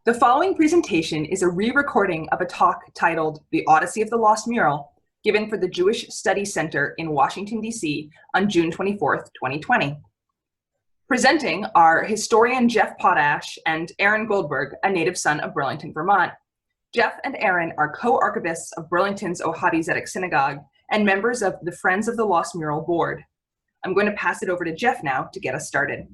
The following presentation is a re-recording of a talk titled The Odyssey of the Lost Mural, given for the Jewish Studies Center in Washington, D.C. on June 24th, 2020. Presenting are historian Jeff Potash and Aaron Goldberg, a native son of Burlington, Vermont. Jeff and Aaron are co-archivists of Burlington's Ohavi Zedek Synagogue and members of the Friends of the Lost Mural board. I'm going to pass it over to Jeff now to get us started.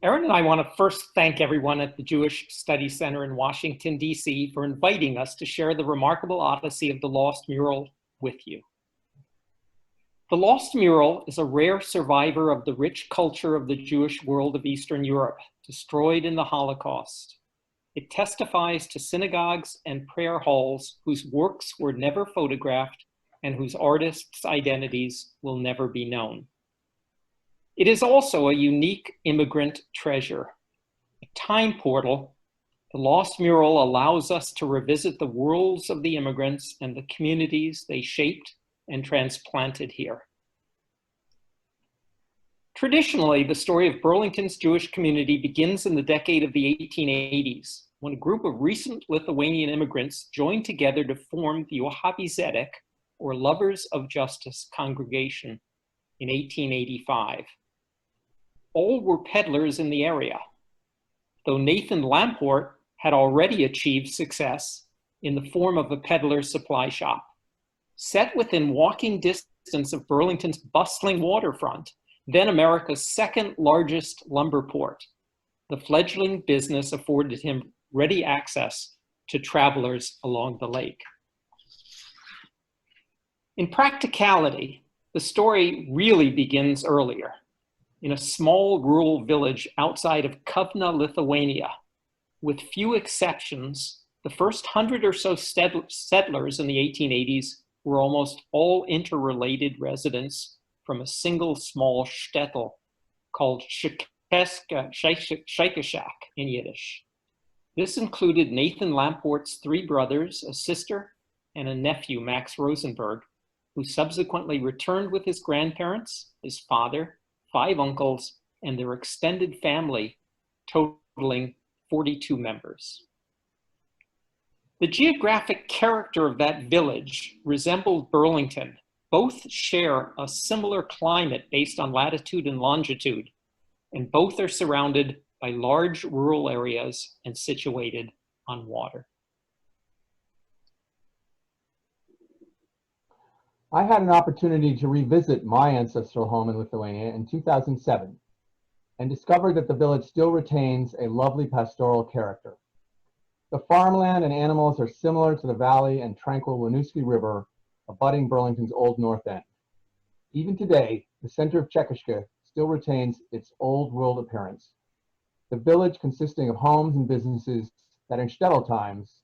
Aaron and I want to first thank everyone at the Jewish Studies Center in Washington, D.C. for inviting us to share the remarkable Odyssey of the Lost Mural with you. The Lost Mural is a rare survivor of the rich culture of the Jewish world of Eastern Europe, destroyed in the Holocaust. It testifies to synagogues and prayer halls whose works were never photographed and whose artists' identities will never be known. It is also a unique immigrant treasure. A time portal, the Lost Mural allows us to revisit the worlds of the immigrants and the communities they shaped and transplanted here. Traditionally, the story of Burlington's Jewish community begins in the decade of the 1880s, when a group of recent Lithuanian immigrants joined together to form the Ohavi Zedek, or Lovers of Justice congregation, in 1885. All were peddlers in the area, though Nathan Lamport had already achieved success in the form of a peddler supply shop. Set within walking distance of Burlington's bustling waterfront, then America's second largest lumber port, the fledgling business afforded him ready access to travelers along the lake. In practicality, the story really begins earlier, in a small rural village outside of Kovno, Lithuania. With few exceptions, the first 100 or so settlers in the 1880s were almost all interrelated residents from a single small shtetl called Cekiske in Yiddish. This included Nathan Lamport's 3 brothers, a sister, and a nephew, Max Rosenberg, who subsequently returned with his grandparents, his father, 5 uncles, and their extended family, totaling 42 members. The geographic character of that village resembled Burlington. Both share a similar climate based on latitude and longitude, and both are surrounded by large rural areas and situated on water. I had an opportunity to revisit my ancestral home in Lithuania in 2007 and discovered that the village still retains a lovely pastoral character. The farmland and animals are similar to the valley and tranquil Winooski River abutting Burlington's Old North End. Even today, the center of Cekiske still retains its old world appearance. The village, consisting of homes and businesses that in shtetl times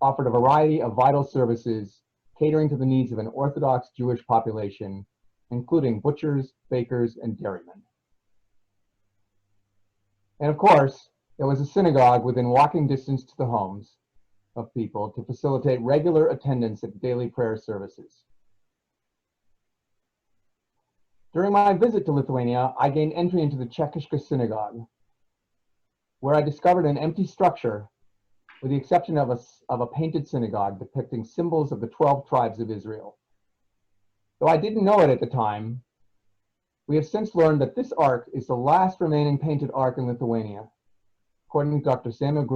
offered a variety of vital services catering to the needs of an Orthodox Jewish population, including butchers, bakers, and dairymen. And of course, there was a synagogue within walking distance to the homes of people to facilitate regular attendance at daily prayer services. During my visit to Lithuania, I gained entry into the Cekiske Synagogue, where I discovered an empty structure with the exception of a painted synagogue depicting symbols of the 12 tribes of Israel. Though I didn't know it at the time, we have since learned that this ark is the last remaining painted ark in Lithuania, according to Dr. Samuel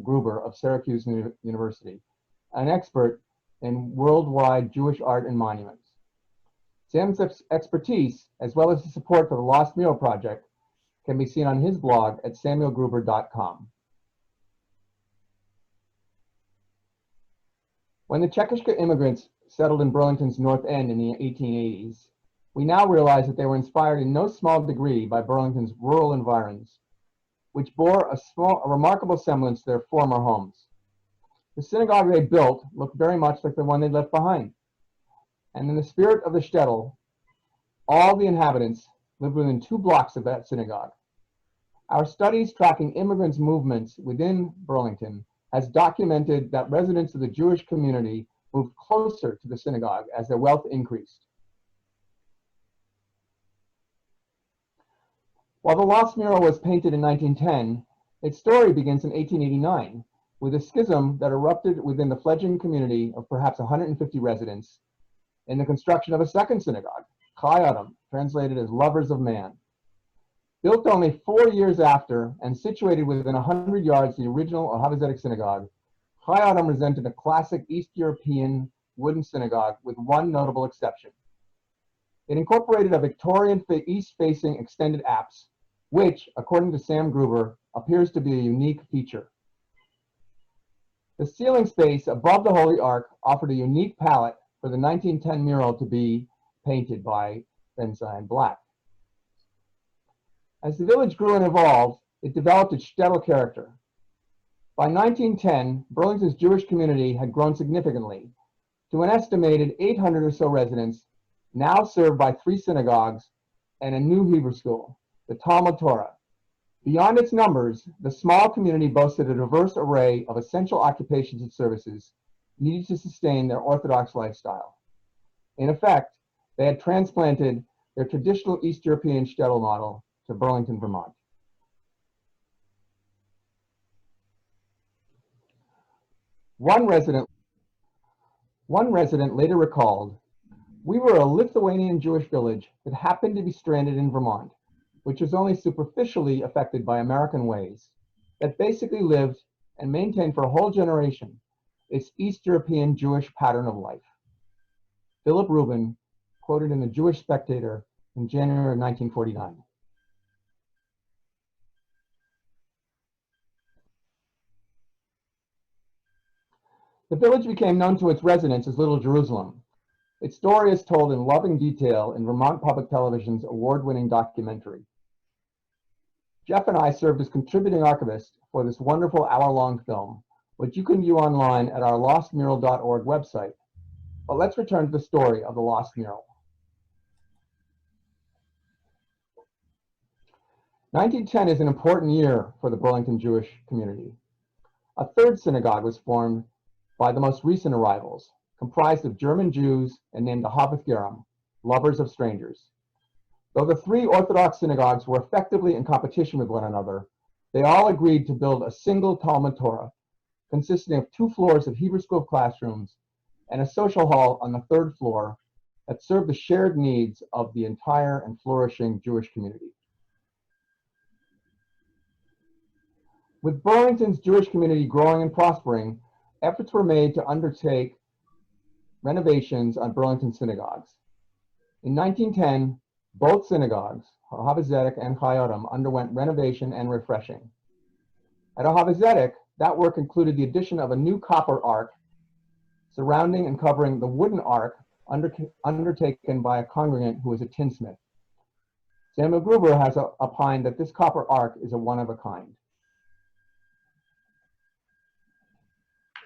Gruber of Syracuse University, an expert in worldwide Jewish art and monuments. Sam's expertise, as well as the support for the Lost Mural Project, can be seen on his blog at samuelgruber.com. When the Cekiske immigrants settled in Burlington's North End in the 1880s, we now realize that they were inspired in no small degree by Burlington's rural environs, which bore a remarkable semblance to their former homes. The synagogue they built looked very much like the one they left behind. And in the spirit of the shtetl, all the inhabitants lived within 2 blocks of that synagogue. Our studies tracking immigrants' movements within Burlington has documented that residents of the Jewish community moved closer to the synagogue as their wealth increased. While the Lost Mural was painted in 1910, its story begins in 1889 with a schism that erupted within the fledgling community of perhaps 150 residents in the construction of a second synagogue, Chayatim, translated as Lovers of Man. Built only 4 years after and situated within 100 yards of the original Ohavi synagogue, Chayatim represented a classic East European wooden synagogue with one notable exception. It incorporated a Victorian east-facing extended apse, which, according to Sam Gruber, appears to be a unique feature. The ceiling space above the Holy Ark offered a unique palette for the 1910 mural to be painted by benzine black. As the village grew and evolved, it developed its shtetl character. By 1910, Burlington's Jewish community had grown significantly to an estimated 800 or so residents, now served by 3 synagogues and a new Hebrew school, the Talmud Torah. Beyond its numbers, the small community boasted a diverse array of essential occupations and services needed to sustain their Orthodox lifestyle. In effect, they had transplanted their traditional East European shtetl model to Burlington, Vermont. One resident later recalled, "We were a Lithuanian Jewish village that happened to be stranded in Vermont, which was only superficially affected by American ways, that basically lived and maintained for a whole generation its East European Jewish pattern of life." Philip Rubin, quoted in the Jewish Spectator in January of 1949. The village became known to its residents as Little Jerusalem. Its story is told in loving detail in Vermont Public Television's award-winning documentary. Jeff and I served as contributing archivists for this wonderful hour-long film, which you can view online at our lostmural.org website. But let's return to the story of the Lost Mural. 1910 is an important year for the Burlington Jewish community. A third synagogue was formed by the most recent arrivals, comprised of German Jews and named the Haveth Gerim, lovers of strangers. Though the 3 Orthodox synagogues were effectively in competition with one another, they all agreed to build a single Talmud Torah, consisting of 2 floors of Hebrew school classrooms and a social hall on the 3rd floor that served the shared needs of the entire and flourishing Jewish community. With Burlington's Jewish community growing and prospering, efforts were made to undertake renovations on Burlington synagogues. In 1910, both synagogues, Ohavi Zedek and Chayatim, underwent renovation and refreshing. At Ohavi Zedek, that work included the addition of a new copper ark surrounding and covering the wooden ark undertaken by a congregant who was a tinsmith. Samuel Gruber has opined that this copper ark is a one of a kind.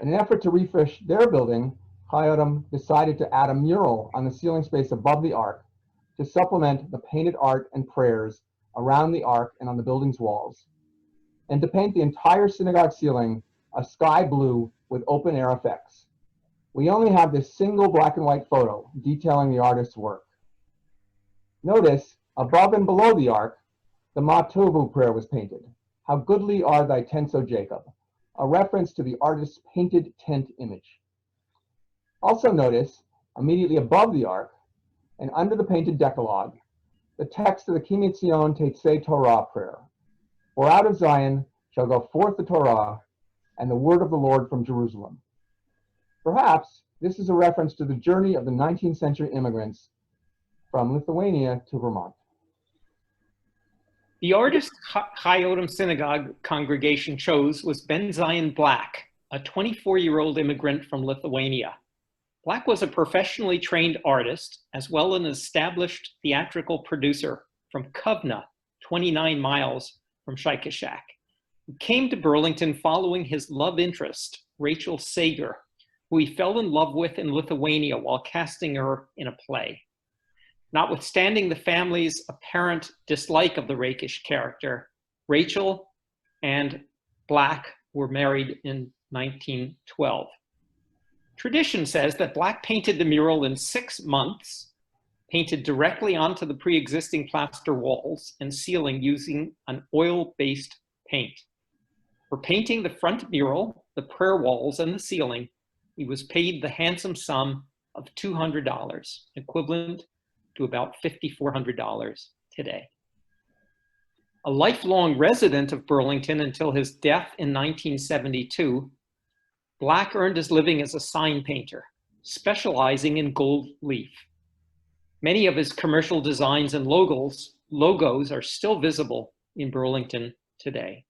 In an effort to refresh their building, Chayatim decided to add a mural on the ceiling space above the ark to supplement the painted art and prayers around the ark and on the building's walls, and to paint the entire synagogue ceiling a sky blue with open-air effects. We only have this single black and white photo detailing the artist's work. Notice, above and below the ark, the Ma Tovu prayer was painted. "How goodly are thy tents, O Jacob," a reference to the artist's painted tent image. Also notice, immediately above the ark and under the painted Decalogue, the text of the Kimitzion Tetzei Torah prayer. "For out of Zion shall go forth the Torah and the word of the Lord from Jerusalem." Perhaps this is a reference to the journey of the 19th century immigrants from Lithuania to Vermont. The artist Chayatim Synagogue congregation chose was Ben Zion Black, a 24-year-old immigrant from Lithuania. Black was a professionally trained artist, as well as an established theatrical producer from Kovno, 29 miles from Cekiske. He came to Burlington following his love interest, Rachel Sager, who he fell in love with in Lithuania while casting her in a play. Notwithstanding the family's apparent dislike of the rakish character, Rachel and Black were married in 1912. Tradition says that Black painted the mural in 6 months, painted directly onto the pre-existing plaster walls and ceiling using an oil-based paint. For painting the front mural, the prayer walls, and the ceiling, he was paid the handsome sum of $200, equivalent to about $5,400 today. A lifelong resident of Burlington until his death in 1972, Black earned his living as a sign painter, specializing in gold leaf. Many of his commercial designs and logos are still visible in Burlington today.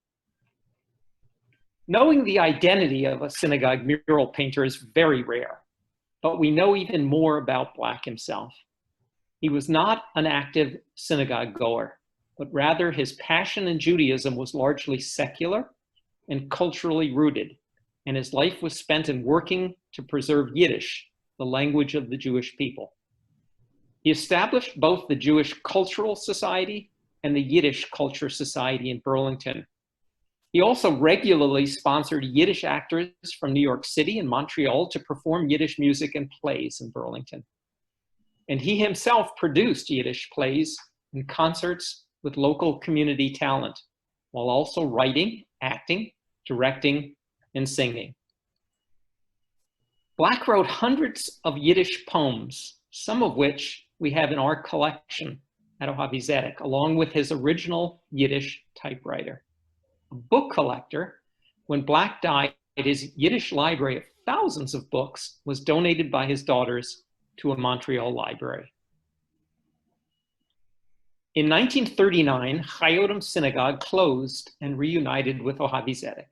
Knowing the identity of a synagogue mural painter is very rare, but we know even more about Black himself. He was not an active synagogue goer, but rather his passion in Judaism was largely secular and culturally rooted, and his life was spent in working to preserve Yiddish, the language of the Jewish people. He established both the Jewish Cultural Society and the Yiddish Culture Society in Burlington. He also regularly sponsored Yiddish actors from New York City and Montreal to perform Yiddish music and plays in Burlington. And he himself produced Yiddish plays and concerts with local community talent, while also writing, acting, directing, and singing. Black wrote hundreds of Yiddish poems, some of which we have in our collection at Ohavi Zedek, along with his original Yiddish typewriter. A book collector, when Black died, his Yiddish library of thousands of books was donated by his daughters to a Montreal library. In 1939, Chayotim Synagogue closed and reunited with Ohavi Zedek.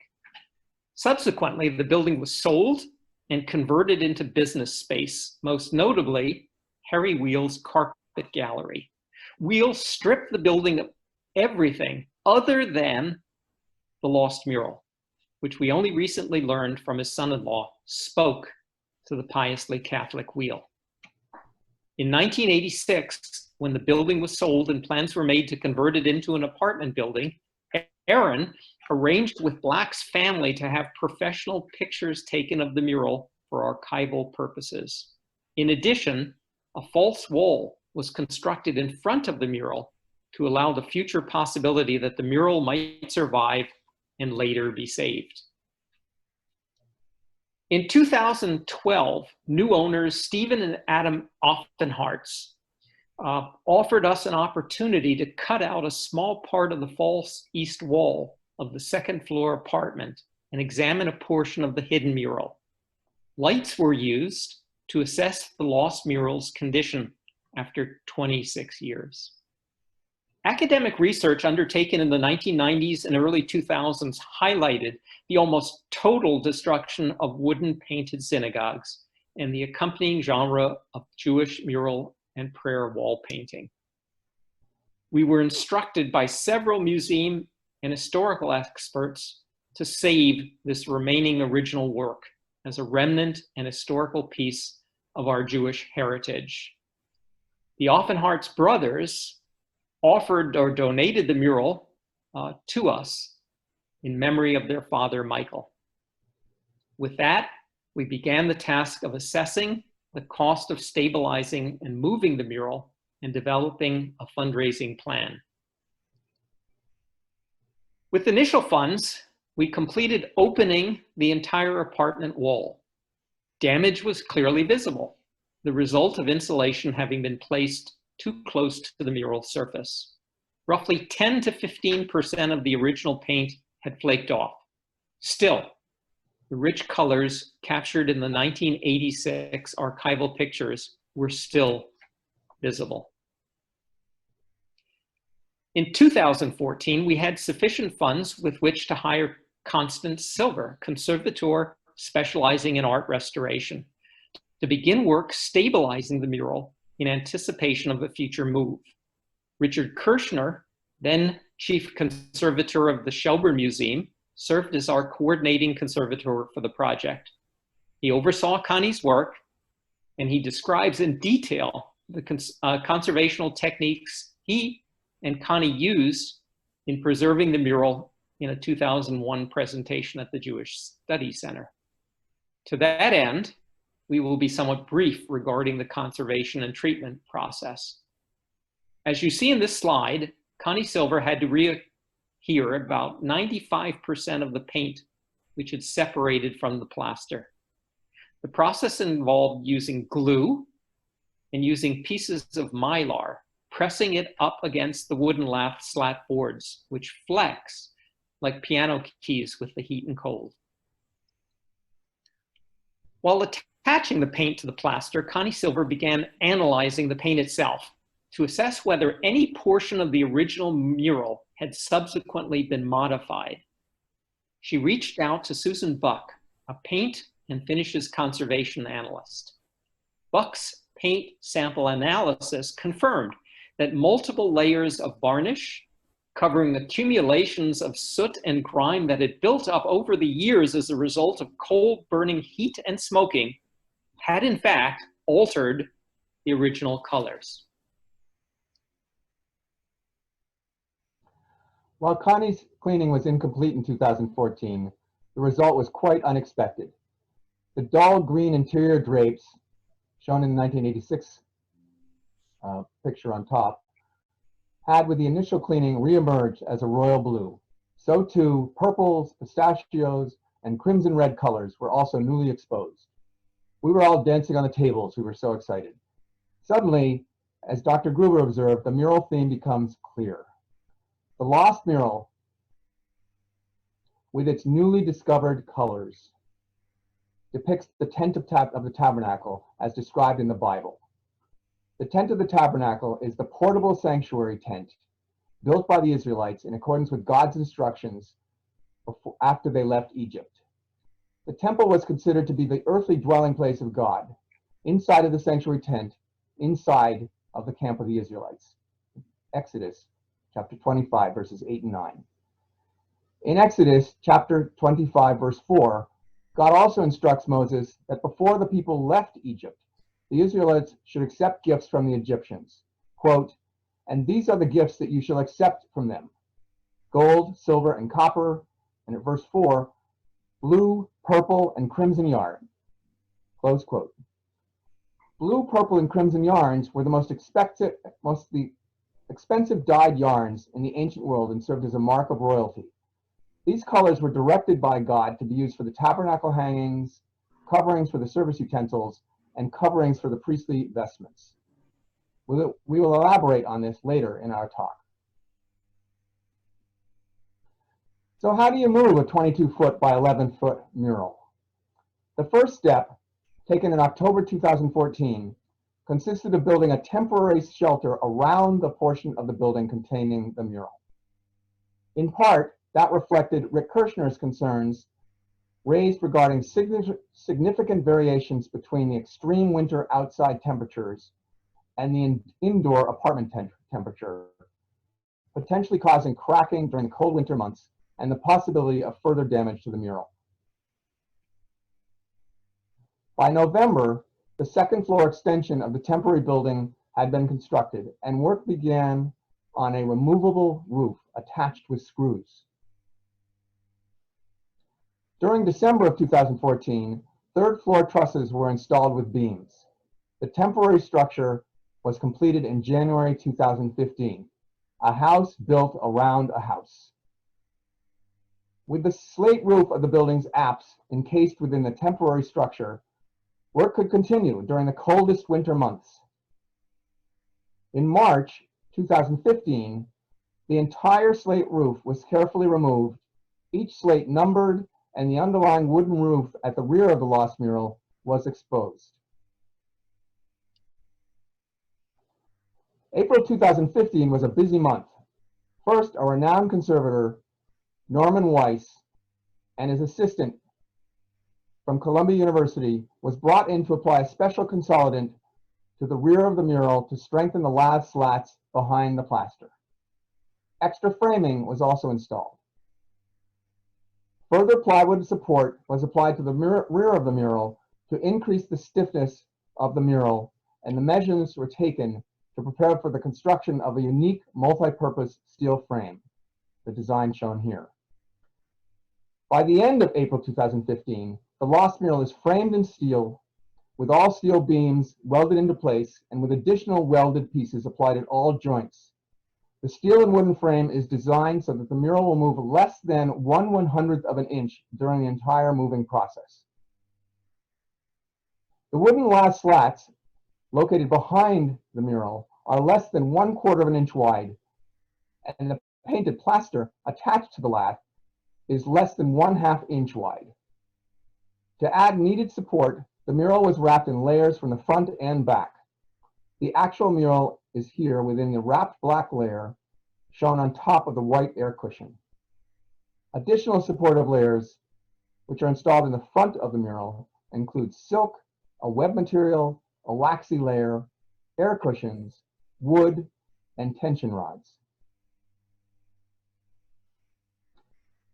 Subsequently, the building was sold and converted into business space, most notably Harry Wheel's Carpet Gallery. Wheel stripped the building of everything other than the Lost Mural, which we only recently learned from his son-in-law spoke to the piously Catholic Wheel. In 1986, when the building was sold and plans were made to convert it into an apartment building, Aaron arranged with Black's family to have professional pictures taken of the mural for archival purposes. In addition, a false wall was constructed in front of the mural to allow the future possibility that the mural might survive and later be saved. In 2012, new owners Stephen and Adam Offenhartz offered us an opportunity to cut out a small part of the false east wall of the second floor apartment and examine a portion of the hidden mural. Lights were used to assess the lost mural's condition after 26 years. Academic research undertaken in the 1990s and early 2000s highlighted the almost total destruction of wooden painted synagogues and the accompanying genre of Jewish mural and prayer wall painting. We were instructed by several museum and historical experts to save this remaining original work as a remnant and historical piece of our Jewish heritage. The Offenhartz brothers offered or donated the mural to us in memory of their father, Michael. With that, we began the task of assessing the cost of stabilizing and moving the mural and developing a fundraising plan. With initial funds, we completed opening the entire apartment wall. Damage was clearly visible, the result of insulation having been placed too close to the mural surface. Roughly 10 to 15% of the original paint had flaked off. Still, the rich colors captured in the 1986 archival pictures were still visible. In 2014, we had sufficient funds with which to hire Constance Silver, conservator specializing in art restoration, to begin work stabilizing the mural in anticipation of a future move. Richard Kirshner, then chief conservator of the Shelburne Museum, served as our coordinating conservator for the project. He oversaw Connie's work, and he describes in detail the conservational techniques he and Connie used in preserving the mural in a 2001 presentation at the Jewish Study Center. To that end, we will be somewhat brief regarding the conservation and treatment process. As you see in this slide, Connie Silver had to readhere about 95% of the paint which had separated from the plaster. The process involved using glue and using pieces of mylar, pressing it up against the wooden slat boards, which flex like piano keys with the heat and cold. While attaching the paint to the plaster, Connie Silver began analyzing the paint itself to assess whether any portion of the original mural had subsequently been modified. She reached out to Susan Buck, a paint and finishes conservation analyst. Buck's paint sample analysis confirmed that multiple layers of varnish, covering accumulations of soot and grime that had built up over the years as a result of coal burning heat and smoking, had in fact altered the original colors. While Connie's cleaning was incomplete in 2014, the result was quite unexpected. The dull green interior drapes, shown in the 1986 picture on top, had with the initial cleaning reemerged as a royal blue. So too, purples, pistachios, and crimson red colors were also newly exposed. We were all dancing on the tables, we were so excited. Suddenly, as Dr. Gruber observed, the mural theme becomes clear. The Lost Mural, with its newly discovered colors, depicts the tent of the tabernacle as described in the Bible. The tent of the tabernacle is the portable sanctuary tent built by the Israelites in accordance with God's instructions after they left Egypt. The temple was considered to be the earthly dwelling place of God, inside of the sanctuary tent, inside of the camp of the Israelites. Exodus chapter 25, verses 8 and 9. In Exodus chapter 25, verse 4, God also instructs Moses that before the people left Egypt, the Israelites should accept gifts from the Egyptians. Quote, "And these are the gifts that you shall accept from them: gold, silver, and copper," and at verse 4, "blue, purple, and crimson yarn." Close quote. Blue, purple, and crimson yarns were the most expensive dyed yarns in the ancient world and served as a mark of royalty. These colors were directed by God to be used for the tabernacle hangings, coverings for the service utensils, and coverings for the priestly vestments. We will elaborate on this later in our talk. So how do you move a 22-foot by 11-foot mural? The first step, taken in October 2014, consisted of building a temporary shelter around the portion of the building containing the mural. In part, that reflected Rick Kirshner's concerns raised regarding significant variations between the extreme winter outside temperatures and the indoor apartment temperature, potentially causing cracking during the cold winter months and the possibility of further damage to the mural. By November, the second floor extension of the temporary building had been constructed and work began on a removable roof attached with screws. During December of 2014, third floor trusses were installed with beams. The temporary structure was completed in January 2015, a house built around a house. With the slate roof of the building's apse encased within the temporary structure, work could continue during the coldest winter months. In March 2015, the entire slate roof was carefully removed, each slate numbered, and the underlying wooden roof at the rear of the Lost Mural was exposed. April 2015 was a busy month. First, a renowned conservator, Norman Weiss, and his assistant from Columbia University was brought in to apply a special consolidant to the rear of the mural to strengthen the lath slats behind the plaster. Extra framing was also installed. Further plywood support was applied to the rear of the mural to increase the stiffness of the mural, and the measurements were taken to prepare for the construction of a unique multi-purpose steel frame, the design shown here. By the end of April 2015, the Lost Mural is framed in steel with all steel beams welded into place and with additional welded pieces applied at all joints. The steel and wooden frame is designed so that the mural will move less than 1/100th of an inch during the entire moving process. The wooden glass slats located behind the mural are less than 1/4 of an inch wide, and the painted plaster attached to the lath is less than 1/2 inch wide. To add needed support, the mural was wrapped in layers from the front and back. The actual mural is here within the wrapped black layer shown on top of the white air cushion. Additional supportive layers, which are installed in the front of the mural, include silk, a web material, a waxy layer, air cushions, wood, and tension rods.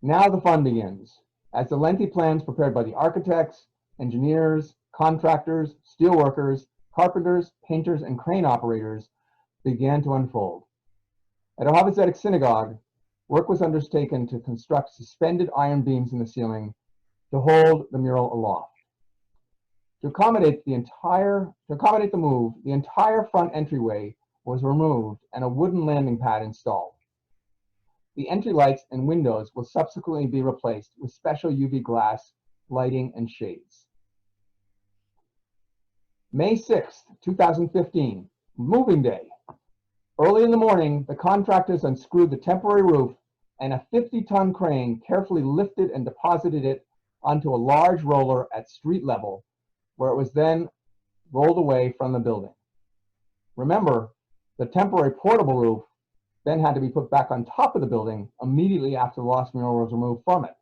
Now the fun begins, as the lengthy plans prepared by the architects, engineers, contractors, steelworkers, carpenters, painters, and crane operators began to unfold. At Ohavi Zedek Synagogue, work was undertaken to construct suspended iron beams in the ceiling to hold the mural aloft. To accommodate the move, the entire front entryway was removed and a wooden landing pad installed. The entry lights and windows will subsequently be replaced with special UV glass, lighting, and shades. May 6th, 2015, moving day. Early in the morning, the contractors unscrewed the temporary roof and a 50-ton crane carefully lifted and deposited it onto a large roller at street level, where it was then rolled away from the building. Remember, the temporary portable roof then had to be put back on top of the building immediately after the Lost Mural was removed from it.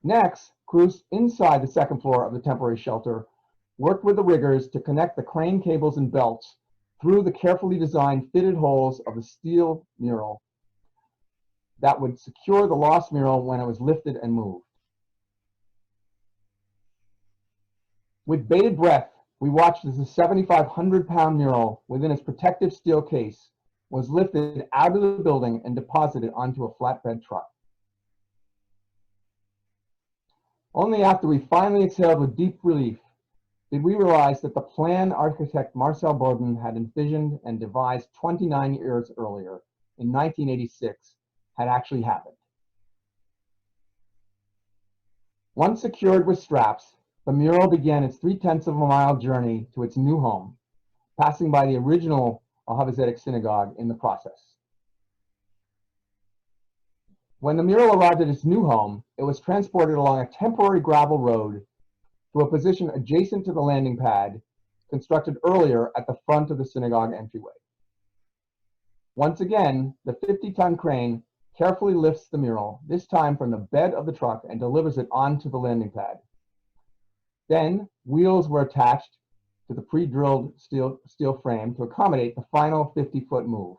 Next, crews inside the second floor of the temporary shelter worked with the riggers to connect the crane cables and belts through the carefully designed fitted holes of the steel mural that would secure the Lost Mural when it was lifted and moved. With bated breath, we watched as the 7,500-pound mural within its protective steel case was lifted out of the building and deposited onto a flatbed truck. Only after we finally exhaled with deep relief did we realize that the plan architect Marcel Boden had envisioned and devised 29 years earlier, in 1986, had actually happened. Once secured with straps, the mural began its 3/10 of a mile journey to its new home, passing by the original Ohavi Zedek Synagogue in the process. When the mural arrived at its new home, it was transported along a temporary gravel road to a position adjacent to the landing pad constructed earlier at the front of the synagogue entryway. Once again, the 50-ton crane carefully lifts the mural, this time from the bed of the truck, and delivers it onto the landing pad. Then, wheels were attached to the pre-drilled steel frame to accommodate the final 50-foot move.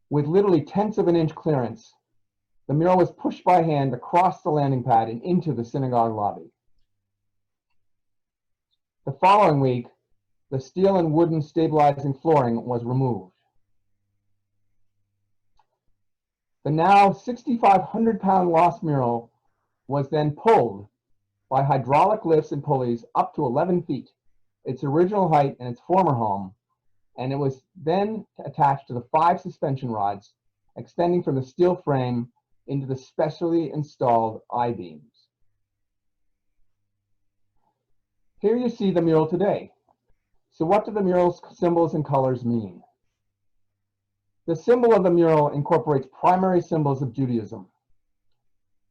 With literally tenths of an inch clearance, the mural was pushed by hand across the landing pad and into the synagogue lobby. The following week, the steel and wooden stabilizing flooring was removed. The now 6,500-pound Lost Mural was then pulled by hydraulic lifts and pulleys up to 11 feet, its original height in its former home, and it was then attached to the 5 suspension rods extending from the steel frame into the specially installed I-beams. Here you see the mural today. So what do the mural's symbols and colors mean? The symbol of the mural incorporates primary symbols of Judaism.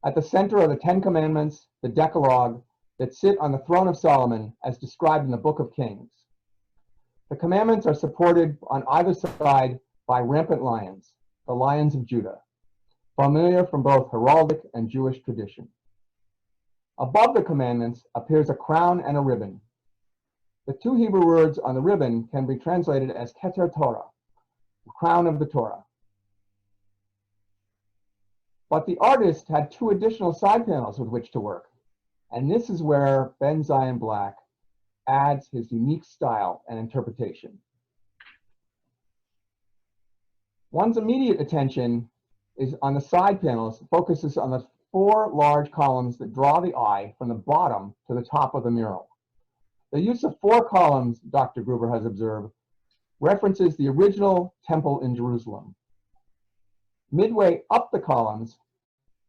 At the center are the 10 Commandments, the Decalogue, that sit on the throne of Solomon as described in the Book of Kings. The commandments are supported on either side by rampant lions, the lions of Judah, familiar from both heraldic and Jewish tradition. Above the commandments appears a crown and a ribbon. The 2 Hebrew words on the ribbon can be translated as Keter Torah, the crown of the Torah. But the artist had 2 additional side panels with which to work, and this is where Ben Zion Black adds his unique style and interpretation. One's immediate attention is on the side panels, focuses on the 4 large columns that draw the eye from the bottom to the top of the mural. The use of 4 columns, Dr. Gruber has observed, references the original temple in Jerusalem. Midway up the columns,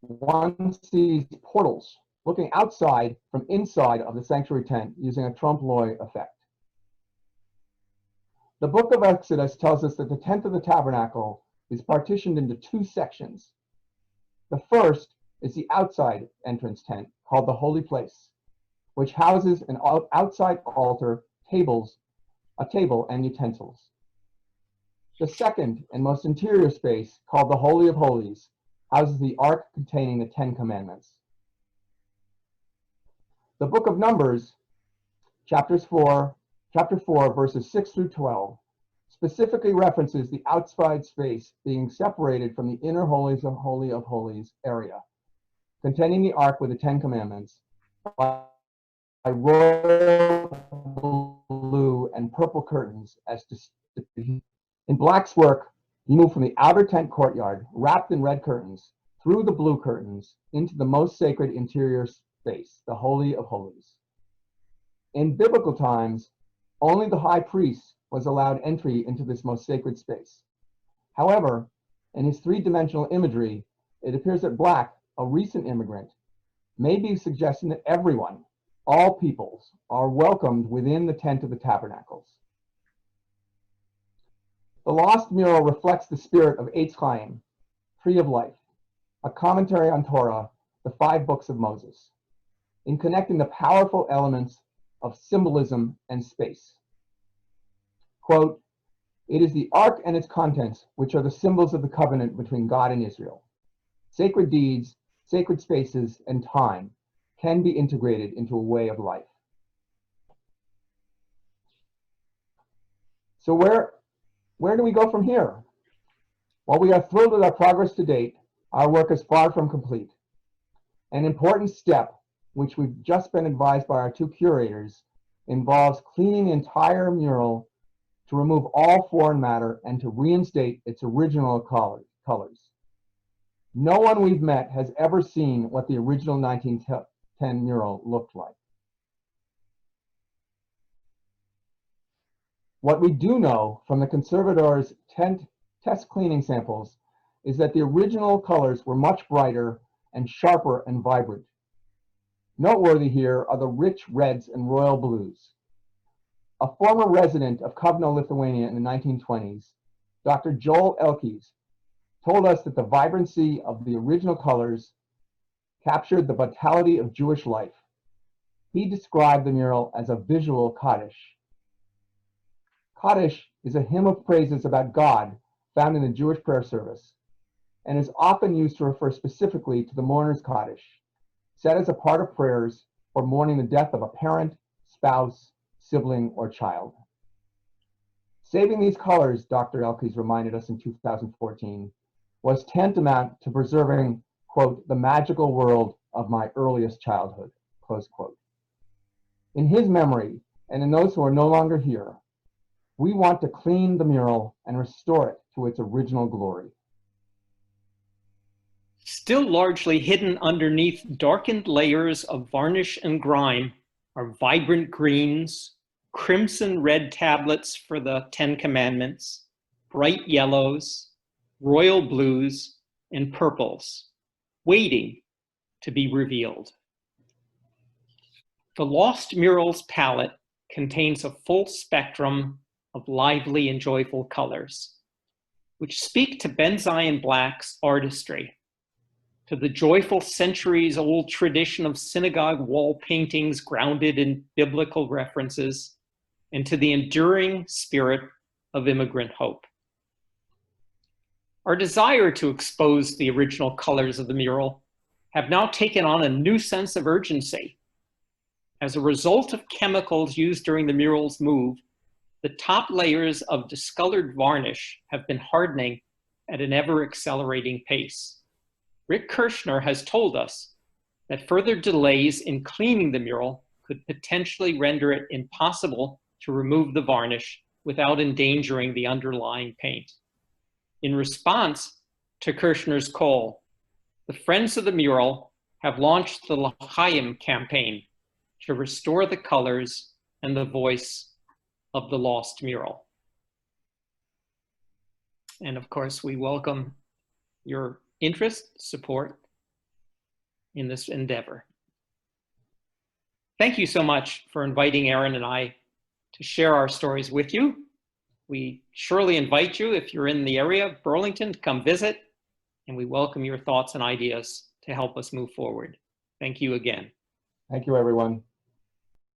one sees portals looking outside from inside of the sanctuary tent using a trompe-l'oeil effect. The book of Exodus tells us that the tent of the tabernacle is partitioned into 2 sections. The first is the outside entrance tent, called the Holy Place, which houses an outside altar, a table, and utensils. The second and most interior space, called the Holy of Holies, houses the ark containing the 10 Commandments. The book of Numbers, chapter 4, verses 6 through 12, specifically references the outside space being separated from the inner Holy of Holies area, containing the ark with the 10 Commandments, by royal blue and purple curtains as depicted. In Black's work, you move from the outer tent courtyard, wrapped in red curtains, through the blue curtains, into the most sacred interior space, the Holy of Holies. In biblical times, only the high priest was allowed entry into this most sacred space. However, in his 3-dimensional imagery, it appears that Black, a recent immigrant, may be suggesting that everyone, all peoples, are welcomed within the tent of the tabernacles. The Lost Mural reflects the spirit of Eitz Chaim, Tree of Life, a commentary on Torah, the 5 books of Moses, in connecting the powerful elements of symbolism and space. Quote, "It is the ark and its contents which are the symbols of the covenant between God and Israel. Sacred deeds, sacred spaces, and time can be integrated into a way of life." So where do we go from here? While we are thrilled with our progress to date, our work is far from complete. An important step, which we've just been advised by our 2 curators, involves cleaning the entire mural to remove all foreign matter and to reinstate its original colors. No one we've met has ever seen what the original 1910 mural looked like. What we do know from the conservator's test cleaning samples is that the original colors were much brighter and sharper and vibrant. Noteworthy here are the rich reds and royal blues. A former resident of Kovno, Lithuania in the 1920s, Dr. Joel Elkes, told us that the vibrancy of the original colors captured the vitality of Jewish life. He described the mural as a visual Kaddish. Kaddish is a hymn of praises about God found in the Jewish prayer service and is often used to refer specifically to the mourner's Kaddish, said as a part of prayers for mourning the death of a parent, spouse, sibling, or child. Saving these colors, Dr. Elkes reminded us in 2014, was tantamount to preserving, quote, "the magical world of my earliest childhood," close quote. In his memory, and in those who are no longer here, we want to clean the mural and restore it to its original glory. Still largely hidden underneath darkened layers of varnish and grime are vibrant greens, crimson red tablets for the 10 Commandments, bright yellows, royal blues, and purples, waiting to be revealed. The Lost Murals palette contains a full spectrum of lively and joyful colors, which speak to Benzion Black's artistry, to the joyful centuries-old tradition of synagogue wall paintings grounded in biblical references, and to the enduring spirit of immigrant hope. Our desire to expose the original colors of the mural have now taken on a new sense of urgency. As a result of chemicals used during the mural's move, the top layers of discolored varnish have been hardening at an ever-accelerating pace. Rick Kirshner has told us that further delays in cleaning the mural could potentially render it impossible to remove the varnish without endangering the underlying paint. In response to Kirshner's call, the Friends of the Mural have launched the L'Chaim campaign to restore the colors and the voice of the Lost Mural. And of course, we welcome your interest, support in this endeavor. Thank you so much for inviting Aaron and I to share our stories with you. We surely invite you, if you're in the area of Burlington, to come visit, and we welcome your thoughts and ideas to help us move forward. Thank you again. Thank you, everyone.